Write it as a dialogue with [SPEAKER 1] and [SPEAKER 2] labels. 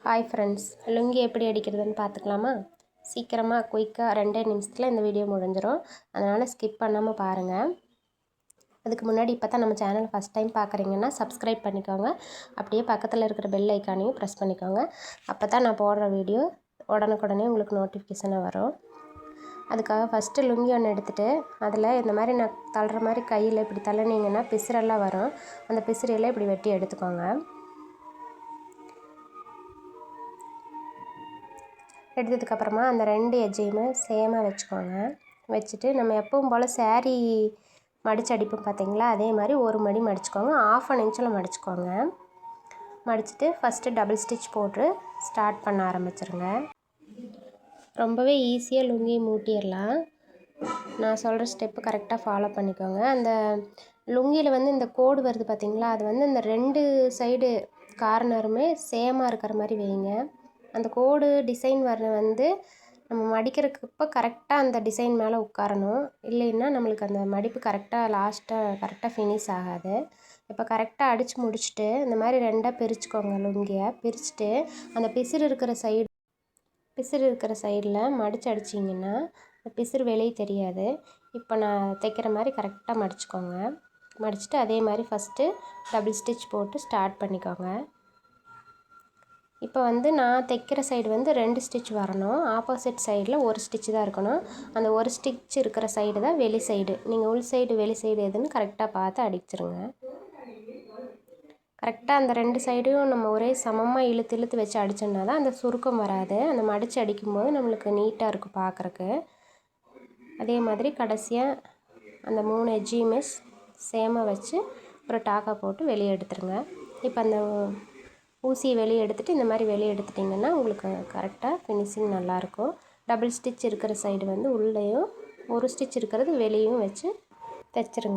[SPEAKER 1] Hi friends, lungi எப்படி அடிக்கிறதுன்னு பார்த்துக்கலாமா? சீக்கிரமாக குயிக்காக 2 நிமிஷத்தில் இந்த வீடியோ முடிஞ்சிடும். அதனால் ஸ்கிப் பண்ணாமல் பாருங்கள். அதுக்கு முன்னாடி இப்போ தான் நம்ம சேனல் ஃபஸ்ட் டைம் பார்க்குறீங்கன்னா சப்ஸ்கிரைப் பண்ணிக்கோங்க. அப்படியே பக்கத்தில் இருக்கிற பெல் ஐக்கானையும் ப்ரெஸ் பண்ணிக்கோங்க. அப்போ தான் நான் போடுற வீடியோ உடனுக்குடனே உங்களுக்கு நோட்டிஃபிகேஷனாக வரும். அதுக்காக ஃபஸ்ட்டு லுங்கி ஒன்று எடுத்துகிட்டு அதில் இந்த மாதிரி நான் தள்ளுற மாதிரி கையில் இப்படி தள்ளினீங்கன்னா பிசுரெல்லாம் வரும். அந்த பிசுறையெல்லாம் இப்படி வெட்டி எடுத்துக்கோங்க. எடுத்ததுக்கப்புறமா அந்த 2 எட்ஜையுமே சேமாக வச்சுக்கோங்க. வச்சுட்டு நம்ம எப்பவும் போல் சேரீ மடித்து அடிப்போம் பார்த்தீங்களா, அதே மாதிரி ஒரு மடி மடிச்சுக்கோங்க. 1/2 இன்ச்சில் மடிச்சுக்கோங்க. மடிச்சுட்டு ஃபஸ்ட்டு டபுள் ஸ்டிச் போட்டு ஸ்டார்ட் பண்ண ஆரம்பிச்சிருங்க. ரொம்பவே ஈஸியாக லுங்கி மூட்டிடலாம். நான் சொல்கிற ஸ்டெப்பு கரெக்டாக ஃபாலோ பண்ணிக்கோங்க. அந்த லுங்கியில் வந்து இந்த கோடு வருது பார்த்தீங்களா, அது வந்து இந்த 2 சைடு கார்னருமே சேமாக இருக்கிற மாதிரி வைங்க. அந்த கோடு டிசைன் வந்து நம்ம மடிக்கிறதுக்கு கரெக்டாக அந்த டிசைன் மேலே உட்காரணும். இல்லைன்னா நம்மளுக்கு அந்த மடிப்பு கரெக்டாக ஃபினிஷ் ஆகாது. இப்போ கரெக்டாக அடித்து முடிச்சுட்டு இந்த மாதிரி 2ஆக பிரிச்சுக்கோங்க. லுங்கியை பிரிச்சுட்டு அந்த பிசுறு இருக்கிற சைடில் மடித்து அடிச்சிங்கன்னா அந்த பிசுறு வெளியே தெரியாது. இப்போ நான் தைக்கிற மாதிரி கரெக்டாக மடிச்சுக்கோங்க. மடிச்சுட்டு அதே மாதிரி ஃபஸ்ட்டு டபுள் ஸ்டிச் போட்டு ஸ்டார்ட் பண்ணிக்கோங்க. இப்போ வந்து நான் தைக்கிற சைடு வந்து 2 ஸ்டிச் வரணும். ஆப்போசிட் சைடில் 1 ஸ்டிச் தான் இருக்கணும். அந்த 1 ஸ்டிச் இருக்கிற சைடு தான் வெளி சைடு. நீங்கள் உள் சைடு வெளி சைடு எதுன்னு கரெக்டாக பார்த்து அடிச்சிருங்க. கரெக்டாக அந்த 2 சைடும் நம்ம ஒரே சமமாக இழுத்து வச்சு அடித்தோம்னா தான் அந்த சுருக்கம் வராது. அந்த மடித்து அடிக்கும்போது நம்மளுக்கு நீட்டாக இருக்கும் பார்க்குறக்கு. அதே மாதிரி கடைசியாக அந்த 3 எட்ஜையுமே சேமாக வச்சு ஒரு டாக்கா போட்டு வெளியே எடுத்துருங்க. இப்போ அந்த ஊசியை வெளியே எடுத்துகிட்டு இந்த மாதிரி வெளியே எடுத்துட்டிங்கன்னா உங்களுக்கு கரெக்டாக ஃபினிஷிங் நல்லாயிருக்கும். டபுள் ஸ்டிச் இருக்கிற சைடு வந்து உள்ளேயும் 1 ஸ்டிச் இருக்கிறது வெளியும் வச்சு தைச்சிருங்க.